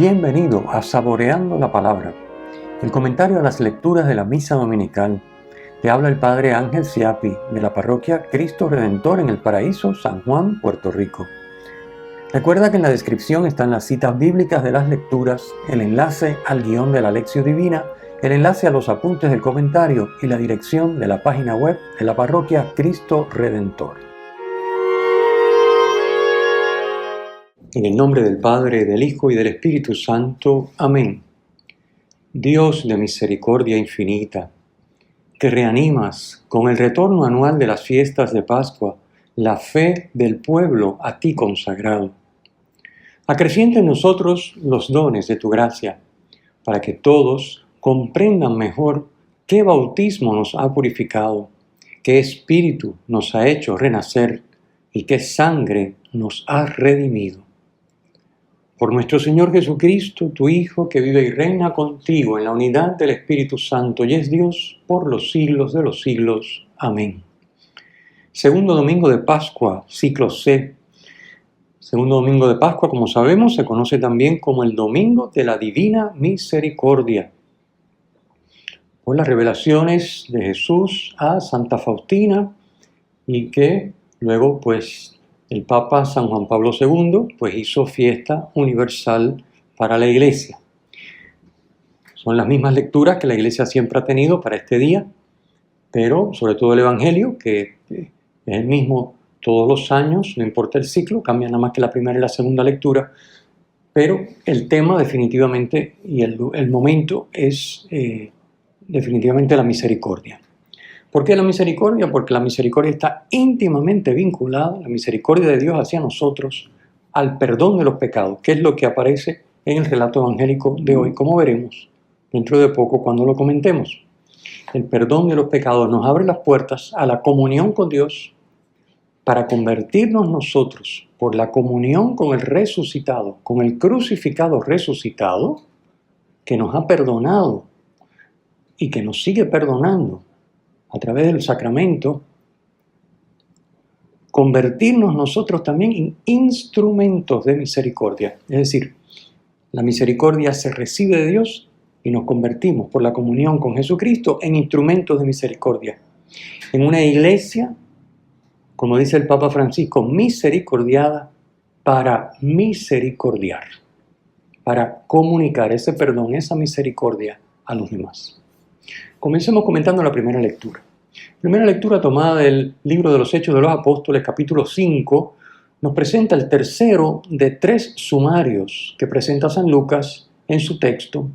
Bienvenido a Saboreando la Palabra, el comentario a las lecturas de la Misa Dominical. Te habla el Padre Ángel Siapi, de la Parroquia Cristo Redentor en El Paraíso, San Juan, Puerto Rico. Recuerda que en la descripción están las citas bíblicas de las lecturas, el enlace al guión de la Lección Divina, el enlace a los apuntes del comentario y la dirección de la página web de la Parroquia Cristo Redentor. En el nombre del Padre, del Hijo y del Espíritu Santo. Amén. Dios de misericordia infinita, que reanimas con el retorno anual de las fiestas de Pascua la fe del pueblo a ti consagrado. Acrecienta en nosotros los dones de tu gracia, para que todos comprendan mejor qué bautismo nos ha purificado, qué espíritu nos ha hecho renacer y qué sangre nos ha redimido. Por nuestro Señor Jesucristo, tu Hijo, que vive y reina contigo en la unidad del Espíritu Santo y es Dios por los siglos de los siglos. Amén. Segundo domingo de Pascua, ciclo C. Segundo domingo de Pascua, como sabemos, se conoce también como el Domingo de la Divina Misericordia, por las revelaciones de Jesús a Santa Faustina y que luego, el Papa San Juan Pablo II hizo fiesta universal para la Iglesia. Son las mismas lecturas que la Iglesia siempre ha tenido para este día, pero sobre todo el Evangelio, que es el mismo todos los años, no importa el ciclo, cambia nada más que la primera y la segunda lectura, pero el tema definitivamente y el momento es definitivamente la misericordia. ¿Por qué la misericordia? Porque la misericordia está íntimamente vinculada, la misericordia de Dios hacia nosotros, al perdón de los pecados, que es lo que aparece en el relato evangélico de hoy, como veremos dentro de poco cuando lo comentemos. El perdón de los pecados nos abre las puertas a la comunión con Dios para convertirnos nosotros por la comunión con el resucitado, con el crucificado resucitado, que nos ha perdonado y que nos sigue perdonando a través del sacramento, convertirnos nosotros también en instrumentos de misericordia. Es decir, la misericordia se recibe de Dios y nos convertimos por la comunión con Jesucristo en instrumentos de misericordia. En una iglesia, como dice el Papa Francisco, misericordiada para misericordiar, para comunicar ese perdón, esa misericordia a los demás. Comencemos comentando la primera lectura. Primera lectura tomada del libro de los Hechos de los Apóstoles, capítulo 5, nos presenta el tercero de 3 sumarios que presenta San Lucas en su texto.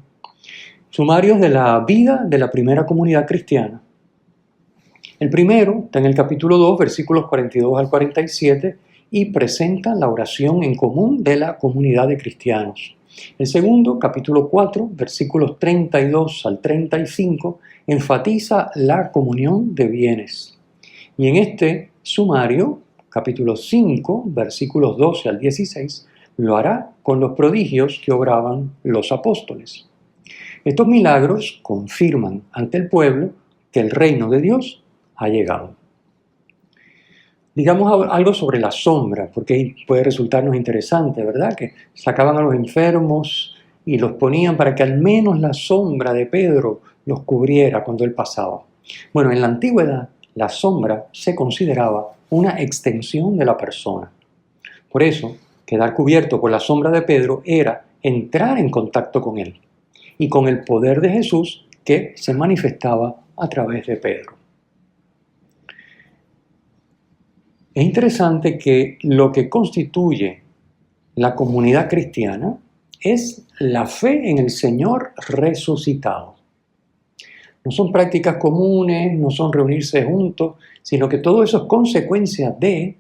Sumarios de la vida de la primera comunidad cristiana. El primero está en el capítulo 2, versículos 42 al 47, y presenta la oración en común de la comunidad de cristianos. El segundo, capítulo 4, versículos 32 al 35, enfatiza la comunión de bienes. Y en este sumario, capítulo 5, versículos 12 al 16, lo hará con los prodigios que obraban los apóstoles. Estos milagros confirman ante el pueblo que el reino de Dios ha llegado. Digamos algo sobre la sombra, porque puede resultarnos interesante, ¿verdad? Que sacaban a los enfermos y los ponían para que al menos la sombra de Pedro los cubriera cuando él pasaba. Bueno, en la antigüedad, la sombra se consideraba una extensión de la persona. Por eso, quedar cubierto por la sombra de Pedro era entrar en contacto con él y con el poder de Jesús que se manifestaba a través de Pedro. Es interesante que lo que constituye la comunidad cristiana es la fe en el Señor resucitado. No son prácticas comunes, no son reunirse juntos, sino que todo eso es consecuencia de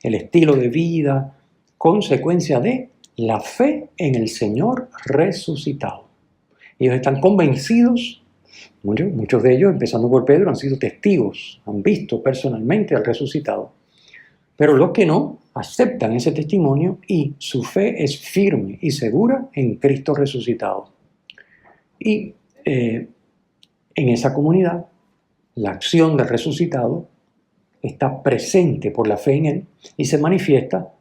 el estilo de vida, consecuencia de la fe en el Señor resucitado. Ellos están convencidos, muchos de ellos, empezando por Pedro, han sido testigos, han visto personalmente al resucitado. Pero los que no, aceptan ese testimonio y su fe es firme y segura en Cristo resucitado. Y en esa comunidad, la acción del resucitado está presente por la fe en Él y se manifiesta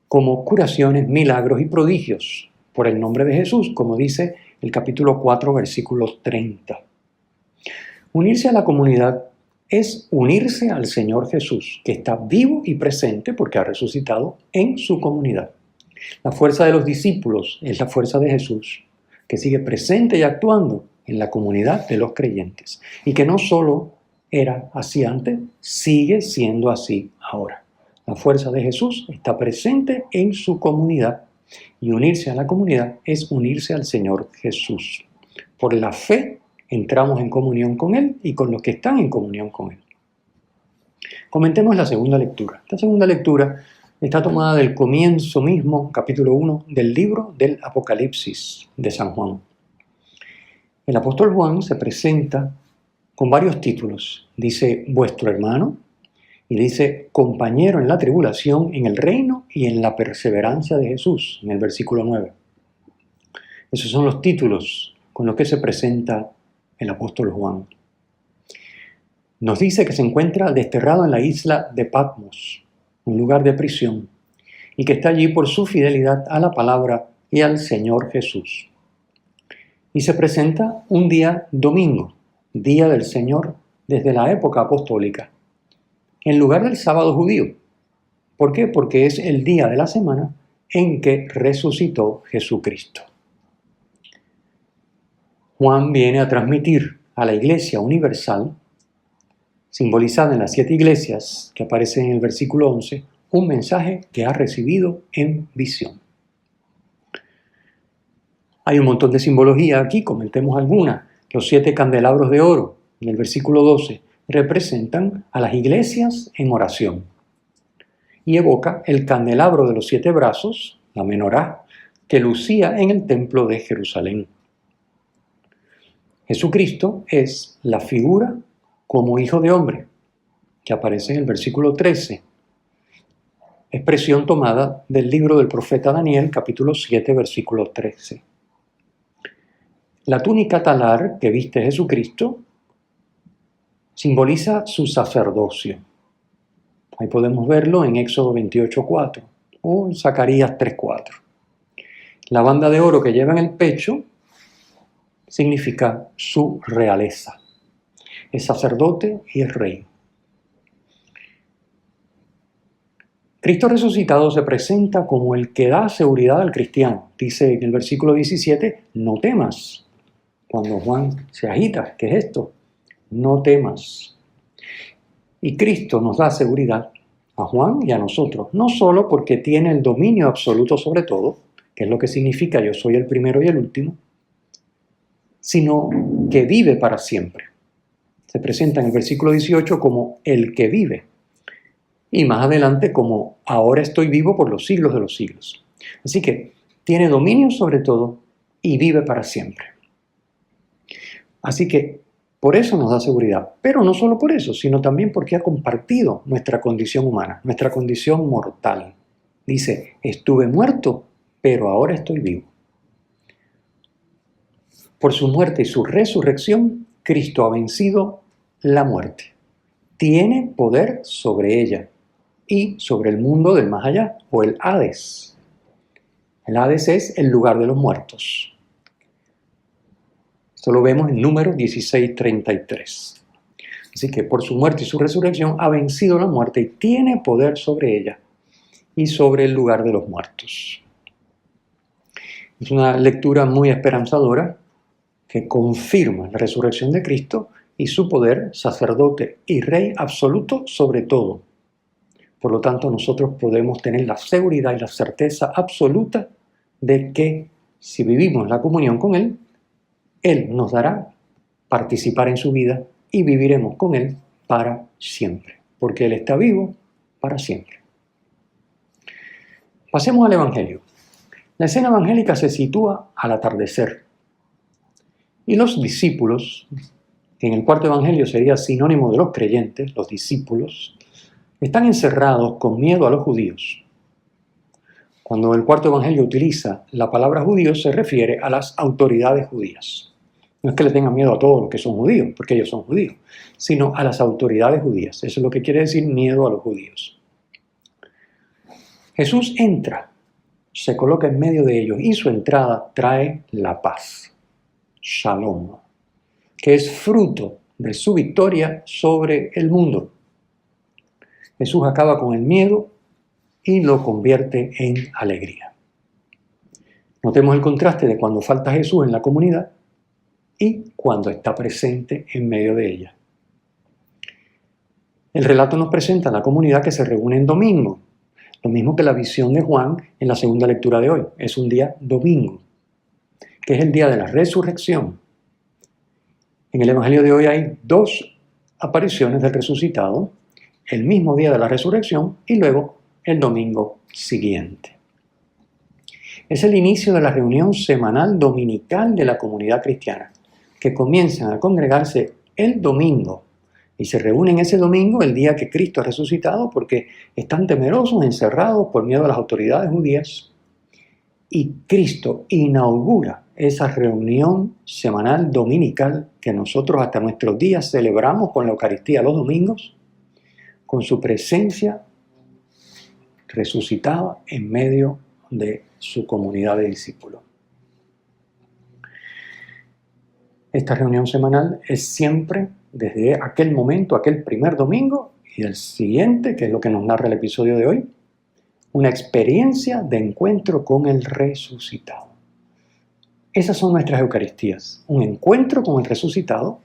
como curaciones, milagros y prodigios por el nombre de Jesús, como dice el capítulo 4, versículo 30. Unirse a la comunidad es unirse al Señor Jesús, que está vivo y presente porque ha resucitado en su comunidad. La fuerza de los discípulos es la fuerza de Jesús, que sigue presente y actuando en la comunidad de los creyentes, y que no solo era así antes, sigue siendo así ahora. La fuerza de Jesús está presente en su comunidad, y unirse a la comunidad es unirse al Señor Jesús. Por la fe entramos en comunión con Él y con los que están en comunión con Él. Comentemos la segunda lectura. Esta segunda lectura está tomada del comienzo mismo, capítulo 1, del libro del Apocalipsis de San Juan. El apóstol Juan se presenta con varios títulos. Dice vuestro hermano y dice compañero en la tribulación, en el reino y en la perseverancia de Jesús, en el versículo 9. Esos son los títulos con los que se presenta el apóstol Juan. Nos dice que se encuentra desterrado en la isla de Patmos, un lugar de prisión, y que está allí por su fidelidad a la palabra y al Señor Jesús. Y se presenta un día domingo, día del Señor desde la época apostólica, en lugar del sábado judío. ¿Por qué? Porque es el día de la semana en que resucitó Jesucristo. Juan viene a transmitir a la Iglesia universal, simbolizada en las 7 iglesias que aparecen en el versículo 11, un mensaje que ha recibido en visión. Hay un montón de simbología aquí, comentemos alguna. Los 7 candelabros de oro, en el versículo 12, representan a las iglesias en oración. Y evoca el candelabro de los 7 brazos, la menorá, que lucía en el templo de Jerusalén. Jesucristo es la figura como hijo de hombre, que aparece en el versículo 13. Expresión tomada del libro del profeta Daniel, capítulo 7, versículo 13. La túnica talar que viste Jesucristo simboliza su sacerdocio. Ahí podemos verlo en Éxodo 28:4 o en Zacarías 3:4. La banda de oro que lleva en el pecho significa su realeza. Es sacerdote y es rey. Cristo resucitado se presenta como el que da seguridad al cristiano. Dice en el versículo 17, no temas. Cuando Juan se agita, ¿qué es esto? No temas. Y Cristo nos da seguridad a Juan y a nosotros, no solo porque tiene el dominio absoluto sobre todo, que es lo que significa yo soy el primero y el último, sino que vive para siempre. Se presenta en el versículo 18 como el que vive. Y más adelante como ahora estoy vivo por los siglos de los siglos. Así que tiene dominio sobre todo y vive para siempre. Así que por eso nos da seguridad. Pero no solo por eso, sino también porque ha compartido nuestra condición humana, nuestra condición mortal. Dice, estuve muerto, pero ahora estoy vivo. Por su muerte y su resurrección, Cristo ha vencido la muerte. Tiene poder sobre ella y sobre el mundo del más allá, o el Hades. El Hades es el lugar de los muertos. Esto lo vemos en Números 16:33. Así que por su muerte y su resurrección ha vencido la muerte y tiene poder sobre ella y sobre el lugar de los muertos. Es una lectura muy esperanzadora que confirma la resurrección de Cristo y su poder, sacerdote y rey absoluto sobre todo. Por lo tanto, nosotros podemos tener la seguridad y la certeza absoluta de que si vivimos la comunión con Él, Él nos dará participar en su vida y viviremos con Él para siempre, porque Él está vivo para siempre. Pasemos al Evangelio. La escena evangélica se sitúa al atardecer. Y los discípulos, que en el cuarto evangelio sería sinónimo de los creyentes, los discípulos, están encerrados con miedo a los judíos. Cuando el cuarto evangelio utiliza la palabra judíos, se refiere a las autoridades judías. No es que le tengan miedo a todos los que son judíos, porque ellos son judíos, sino a las autoridades judías. Eso es lo que quiere decir miedo a los judíos. Jesús entra se coloca en medio de ellos y su entrada trae la paz, Shalom, que es fruto de su victoria sobre el mundo. Jesús acaba con el miedo y lo convierte en alegría. Notemos el contraste de cuando falta Jesús en la comunidad y cuando está presente en medio de ella. El relato nos presenta a la comunidad que se reúne en domingo, lo mismo que la visión de Juan en la segunda lectura de hoy. Es un día domingo, que es el día de la resurrección. En el Evangelio de hoy hay 2 apariciones del resucitado, el mismo día de la resurrección y luego el domingo siguiente. Es el inicio de la reunión semanal dominical de la comunidad cristiana, que comienzan a congregarse el domingo y se reúnen ese domingo, el día que Cristo ha resucitado, porque están temerosos, encerrados por miedo a las autoridades judías. Y Cristo inaugura esa reunión semanal dominical que nosotros hasta nuestros días celebramos con la Eucaristía los domingos, con su presencia resucitada en medio de su comunidad de discípulos. Esta reunión semanal es siempre desde aquel momento, aquel primer domingo y el siguiente, que es lo que nos narra el episodio de hoy, una experiencia de encuentro con el resucitado. Esas son nuestras Eucaristías, un encuentro con el resucitado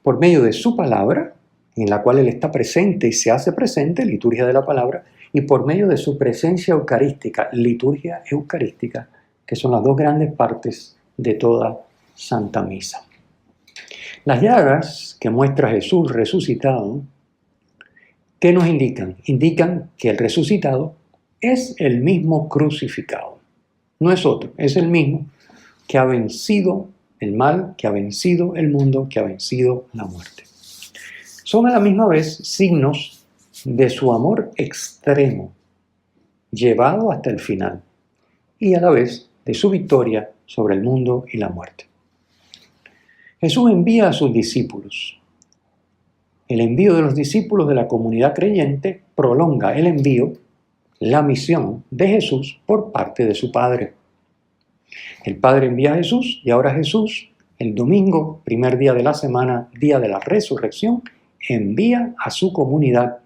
por medio de su palabra, en la cual Él está presente y se hace presente, liturgia de la palabra, y por medio de su presencia eucarística, liturgia eucarística, que son las 2 grandes partes de toda Santa Misa. Las llagas que muestra Jesús resucitado, ¿qué nos indican? Indican que el resucitado es el mismo crucificado. No es otro, es el mismo que ha vencido el mal, que ha vencido el mundo, que ha vencido la muerte. Son a la misma vez signos de su amor extremo, llevado hasta el final, y a la vez de su victoria sobre el mundo y la muerte. Jesús envía a sus discípulos. El envío de los discípulos de la comunidad creyente prolonga el envío, la misión de Jesús por parte de su Padre. El Padre envía a Jesús y ahora Jesús, el domingo, primer día de la semana, día de la resurrección, envía a su comunidad.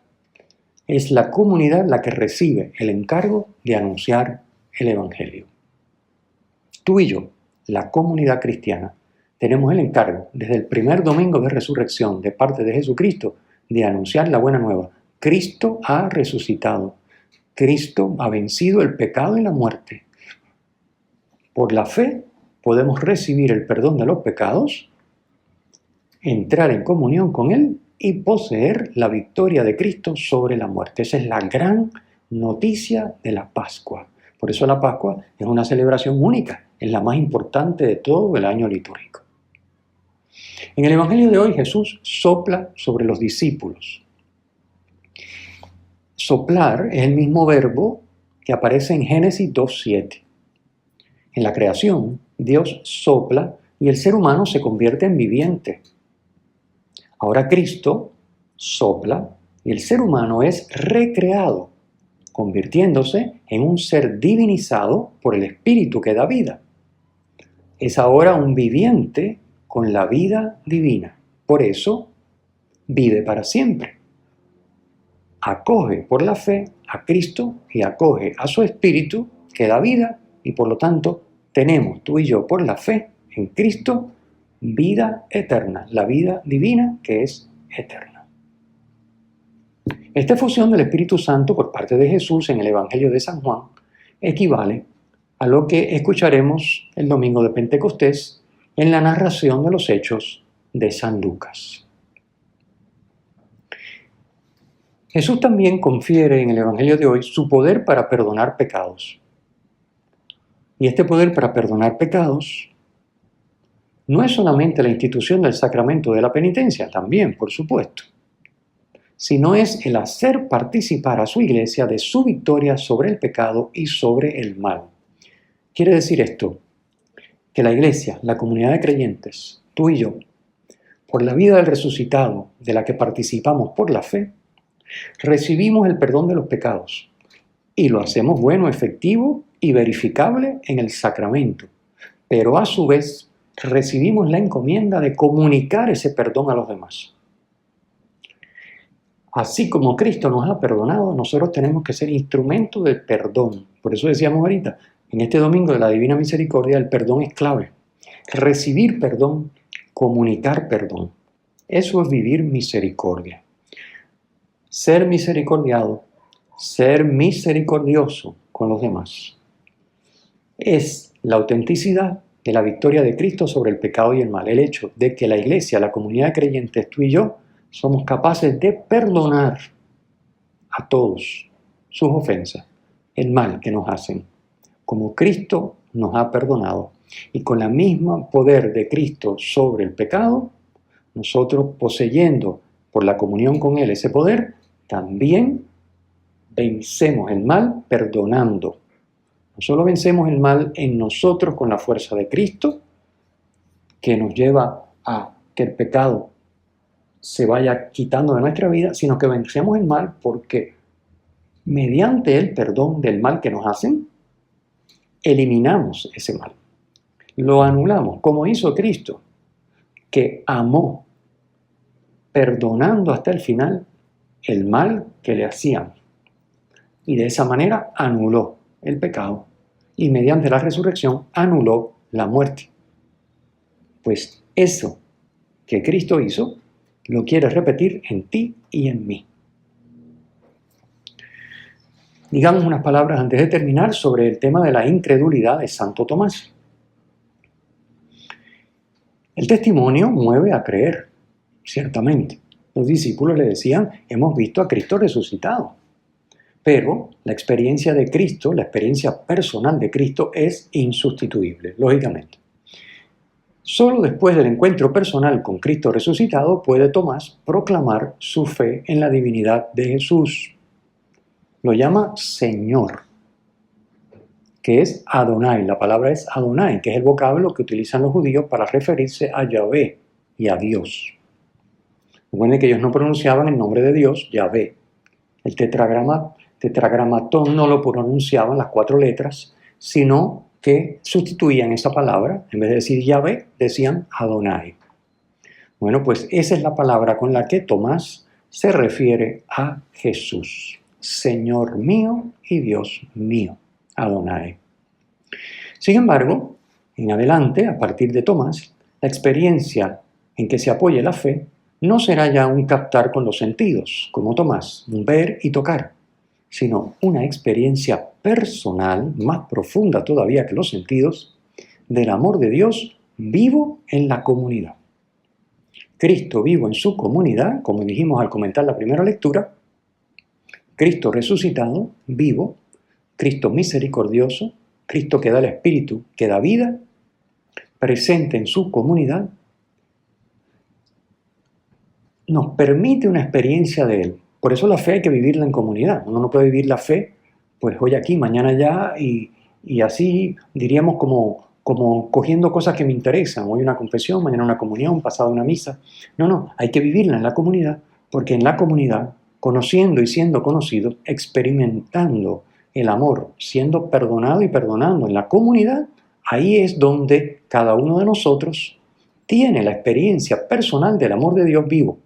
Es la comunidad la que recibe el encargo de anunciar el Evangelio. Tú y yo, la comunidad cristiana, tenemos el encargo, desde el primer domingo de resurrección de parte de Jesucristo, de anunciar la buena nueva. Cristo ha resucitado. Cristo ha vencido el pecado y la muerte. Por la fe podemos recibir el perdón de los pecados, entrar en comunión con Él y poseer la victoria de Cristo sobre la muerte. Esa es la gran noticia de la Pascua. Por eso la Pascua es una celebración única, es la más importante de todo el año litúrgico. En el Evangelio de hoy Jesús sopla sobre los discípulos. Soplar es el mismo verbo que aparece en Génesis 2:7. En la creación, Dios sopla y el ser humano se convierte en viviente. Ahora Cristo sopla y el ser humano es recreado, convirtiéndose en un ser divinizado por el Espíritu que da vida. Es ahora un viviente con la vida divina. Por eso, vive para siempre. Acoge por la fe a Cristo y acoge a su Espíritu que da vida y por lo tanto tenemos tú y yo por la fe en Cristo vida eterna, la vida divina que es eterna. Esta efusión del Espíritu Santo por parte de Jesús en el Evangelio de San Juan equivale a lo que escucharemos el domingo de Pentecostés en la narración de los hechos de San Lucas. Jesús también confiere en el Evangelio de hoy su poder para perdonar pecados. Y este poder para perdonar pecados no es solamente la institución del sacramento de la penitencia, también, por supuesto, sino es el hacer participar a su iglesia de su victoria sobre el pecado y sobre el mal. Quiere decir esto, que la iglesia, la comunidad de creyentes, tú y yo, por la vida del resucitado de la que participamos por la fe, recibimos el perdón de los pecados y lo hacemos bueno, efectivo y verificable en el sacramento. Pero a su vez recibimos la encomienda de comunicar ese perdón a los demás. Así como Cristo nos ha perdonado, nosotros tenemos que ser instrumentos del perdón. Por eso decíamos ahorita, en este domingo de la Divina Misericordia, el perdón es clave. Recibir perdón, comunicar perdón. Eso es vivir misericordia. Ser misericordiado, ser misericordioso con los demás. Es la autenticidad de la victoria de Cristo sobre el pecado y el mal. El hecho de que la Iglesia, la comunidad de creyentes, tú y yo, somos capaces de perdonar a todos sus ofensas, el mal que nos hacen, como Cristo nos ha perdonado. Y con el mismo poder de Cristo sobre el pecado, nosotros poseyendo por la comunión con Él ese poder, también vencemos el mal perdonando. No solo vencemos el mal en nosotros con la fuerza de Cristo, que nos lleva a que el pecado se vaya quitando de nuestra vida, sino que vencemos el mal porque mediante el perdón del mal que nos hacen, eliminamos ese mal. Lo anulamos, como hizo Cristo, que amó, perdonando hasta el final el mal que le hacían. Y de esa manera anuló el pecado y mediante la resurrección anuló la muerte. Pues eso que Cristo hizo, lo quiere repetir en ti y en mí. Digamos unas palabras antes de terminar sobre el tema de la incredulidad de Santo Tomás. El testimonio mueve a creer, ciertamente. Los discípulos le decían, hemos visto a Cristo resucitado. Pero la experiencia de Cristo, la experiencia personal de Cristo es insustituible, lógicamente. Solo después del encuentro personal con Cristo resucitado puede Tomás proclamar su fe en la divinidad de Jesús. Lo llama Señor, que es Adonai. La palabra es Adonai, que es el vocablo que utilizan los judíos para referirse a Yahvé y a Dios. Recuerden que ellos no pronunciaban el nombre de Dios, Yahvé. El tetragramatón no lo pronunciaban las 4 letras, sino que sustituían esa palabra, en vez de decir Yahvé, decían Adonai. Bueno, pues esa es la palabra con la que Tomás se refiere a Jesús. Señor mío y Dios mío, Adonai. Sin embargo, en adelante, a partir de Tomás, la experiencia en que se apoye la fe no será ya un captar con los sentidos, como Tomás, un ver y tocar, sino una experiencia personal, más profunda todavía que los sentidos, del amor de Dios vivo en la comunidad. Cristo vivo en su comunidad, como dijimos al comentar la primera lectura, Cristo resucitado, vivo, Cristo misericordioso, Cristo que da el Espíritu, que da vida, presente en su comunidad, nos permite una experiencia de Él. Por eso la fe hay que vivirla en comunidad. Uno no puede vivir la fe, pues hoy aquí, mañana allá, y así diríamos como cogiendo cosas que me interesan. Hoy una confesión, mañana una comunión, pasado una misa. No, hay que vivirla en la comunidad, porque en la comunidad, conociendo y siendo conocidos, experimentando el amor, siendo perdonado y perdonando en la comunidad, ahí es donde cada uno de nosotros tiene la experiencia personal del amor de Dios vivo.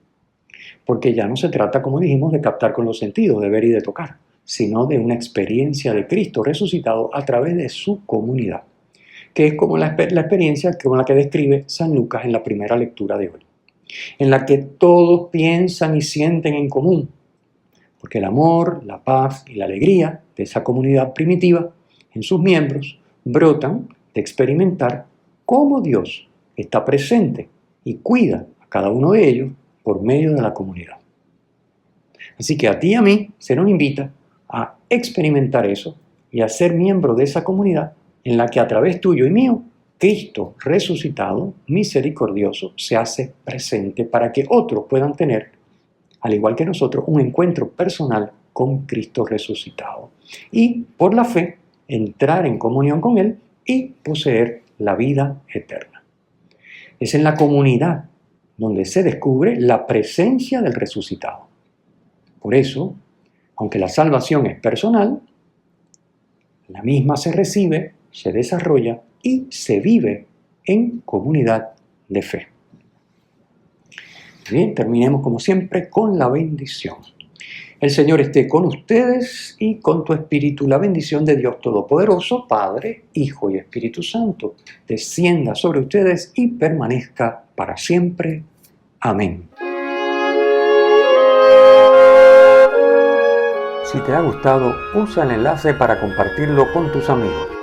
Porque ya no se trata, como dijimos, de captar con los sentidos, de ver y de tocar, sino de una experiencia de Cristo resucitado a través de su comunidad, que es como la experiencia con la que describe San Lucas en la primera lectura de hoy, en la que todos piensan y sienten en común, porque el amor, la paz y la alegría de esa comunidad primitiva en sus miembros brotan de experimentar cómo Dios está presente y cuida a cada uno de ellos por medio de la comunidad. Así que a ti y a mí se nos invita a experimentar eso y a ser miembro de esa comunidad en la que a través tuyo y mío, Cristo resucitado, misericordioso, se hace presente para que otros puedan tener, al igual que nosotros, un encuentro personal con Cristo resucitado. Y por la fe, entrar en comunión con Él y poseer la vida eterna. Es en la comunidad donde se descubre la presencia del resucitado. Por eso, aunque la salvación es personal, La misma se recibe, se desarrolla y se vive en comunidad de fe. Bien, terminemos como siempre con la bendición. El Señor esté con ustedes y con tu espíritu. La bendición de Dios Todopoderoso, Padre, Hijo y Espíritu Santo, descienda sobre ustedes y permanezca para siempre. Amén. Si te ha gustado, usa el enlace para compartirlo con tus amigos.